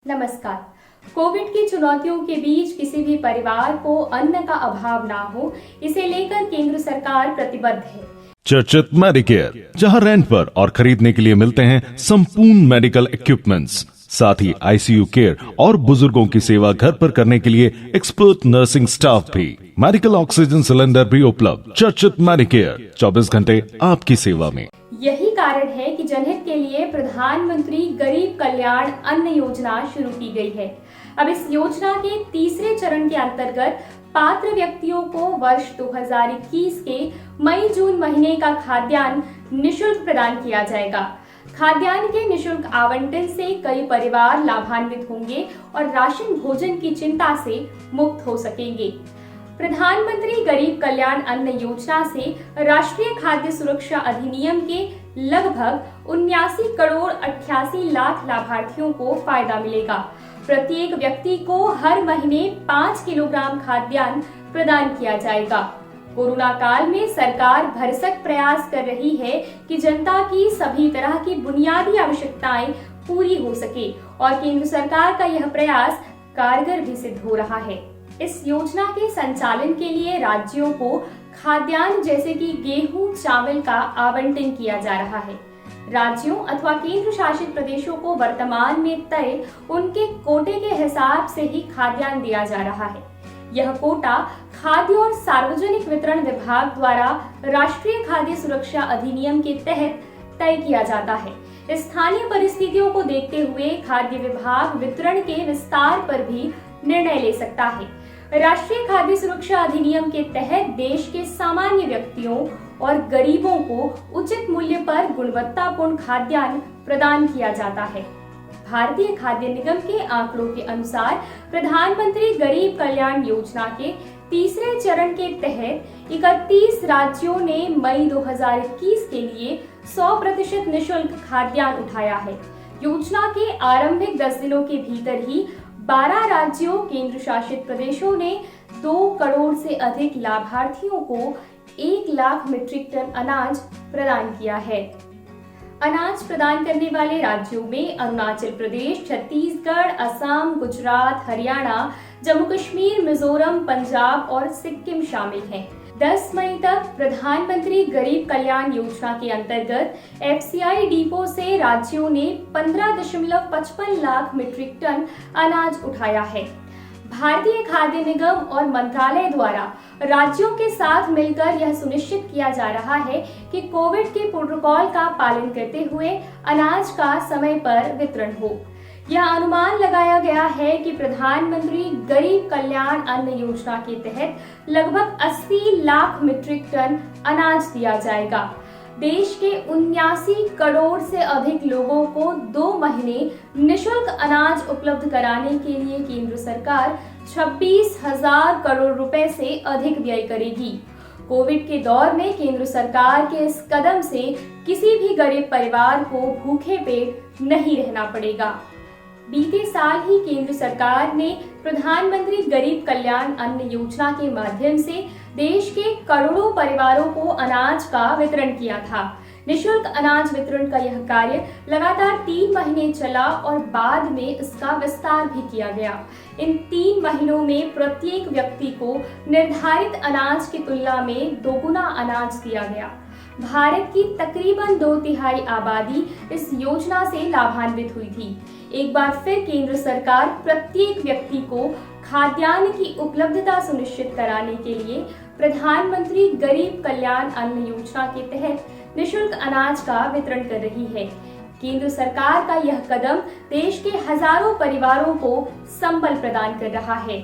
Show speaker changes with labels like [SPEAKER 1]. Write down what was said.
[SPEAKER 1] नमस्कार। कोविड की चुनौतियों के बीच किसी भी परिवार को अन्न का अभाव ना हो, इसे लेकर केंद्र सरकार प्रतिबद्ध है।
[SPEAKER 2] चर्चित मेडिकेयर, जहां रेंट पर और खरीदने के लिए मिलते हैं संपूर्ण मेडिकल इक्विपमेंट्स, साथ ही आईसीयू केयर और बुजुर्गों की सेवा घर पर करने के लिए एक्सपर्ट नर्सिंग स्टाफ भी। मेडिकल ऑक्सीजन सिलेंडर भी उपलब्ध। चर्चित मेडिकेयर, 24 घंटे आपकी सेवा में।
[SPEAKER 1] यही कारण है कि जनहित के लिए प्रधानमंत्री गरीब कल्याण अन्न योजना शुरू की गई है। अब इस योजना के तीसरे चरण के अंतर्गत पात्र व्यक्तियों को वर्ष 2021 के मई-जून महीने का खाद्यान्न निःशुल्क प्रदान किया जाएगा। खाद्यान्न के निःशुल्क आवंटन से कई परिवार लाभान्वित होंगे और राशन भोजन की चिंता से मुक्त हो सकेंगे। प्रधानमंत्री गरीब कल्याण अन्न योजना से राष्ट्रीय खाद्य सुरक्षा अधिनियम के लगभग 79 करोड़ 88 लाख लाभार्थियों को फायदा मिलेगा। प्रत्येक व्यक्ति को हर महीने 5 किलोग्राम खाद्यान्न प्रदान किया जाएगा। कोरोना काल में सरकार भरसक प्रयास कर रही है कि जनता की सभी तरह की बुनियादी आवश्यकताएं पूरी हो सके और केंद्र सरकार का यह प्रयास कारगर भी सिद्ध हो रहा है। इस योजना के संचालन के लिए राज्यों को खाद्यान्न जैसे कि गेहूं, चावल का आवंटन किया जा रहा है। राज्यों अथवा केंद्र शासित प्रदेशों को वर्तमान में तय उनके कोटे के हिसाब से ही खाद्यान्न दिया जा रहा है। यह कोटा खाद्य और सार्वजनिक वितरण विभाग द्वारा राष्ट्रीय खाद्य सुरक्षा अधिनियम के तहत तय किया जाता है। स्थानीय परिस्थितियों को देखते हुए खाद्य विभाग वितरण के विस्तार पर भी निर्णय ले सकता है। राष्ट्रीय खाद्य सुरक्षा अधिनियम के तहत देश के सामान्य व्यक्तियों और गरीबों को उचित मूल्य पर गुणवत्तापूर्ण खाद्यान्न प्रदान किया जाता है। भारतीय खाद्य निगम के आंकड़ों के अनुसार प्रधानमंत्री गरीब कल्याण योजना के तीसरे चरण के तहत 31 राज्यों ने मई 2021 के लिए 100% निःशुल्क खाद्यान्न उठाया है। योजना के आरंभिक 10 दिनों के भीतर ही 12 राज्यों केंद्र शासित प्रदेशों ने 2 करोड़ से अधिक लाभार्थियों को 1 लाख मीट्रिक टन अनाज प्रदान किया है। अनाज प्रदान करने वाले राज्यों में अरुणाचल प्रदेश, छत्तीसगढ़, असम, गुजरात, हरियाणा, जम्मू कश्मीर, मिजोरम, पंजाब और सिक्किम शामिल हैं। 10 मई तक प्रधानमंत्री गरीब कल्याण योजना के अंतर्गत एफसीआई डिपो से राज्यों ने 15.55 लाख मीट्रिक टन अनाज उठाया है। भारतीय खाद्य निगम और मंत्रालय द्वारा राज्यों के साथ मिलकर यह सुनिश्चित किया जा रहा है कि कोविड के प्रोटोकॉल का पालन करते हुए अनाज का समय पर वितरण हो। यह अनुमान लगाया गया है कि प्रधानमंत्री गरीब कल्याण अन्न योजना के तहत लगभग 80 लाख मीट्रिक टन अनाज दिया जाएगा। देश के 79 करोड़ से अधिक लोगों को 2 महीने निःशुल्क अनाज उपलब्ध कराने के लिए केंद्र सरकार 26,000 करोड़ रुपए से अधिक व्यय करेगी। कोविड के दौर में केंद्र सरकार के इस कदम से किसी भी गरीब परिवार को भूखे पेट नहीं रहना पड़ेगा। बीते साल ही केंद्र सरकार ने प्रधानमंत्री गरीब कल्याण अन्न योजना के माध्यम से देश के करोड़ों परिवारों को अनाज का वितरण किया था। निःशुल्क अनाज वितरण का यह कार्य लगातार 3 महीने चला और बाद में इसका विस्तार भी किया गया। इन 3 महीनों में प्रत्येक व्यक्ति को निर्धारित अनाज की तुलना में दोगुना अनाज दिया गया। भारत की तकरीबन 2/3 आबादी इस योजना से लाभान्वित हुई थी। एक बार फिर केंद्र सरकार प्रत्येक व्यक्ति को खाद्यान्न की उपलब्धता सुनिश्चित कराने के लिए प्रधानमंत्री गरीब कल्याण अन्न योजना के तहत निःशुल्क अनाज का वितरण कर रही है। केंद्र सरकार का यह कदम देश के हजारों परिवारों को संबल प्रदान कर रहा है।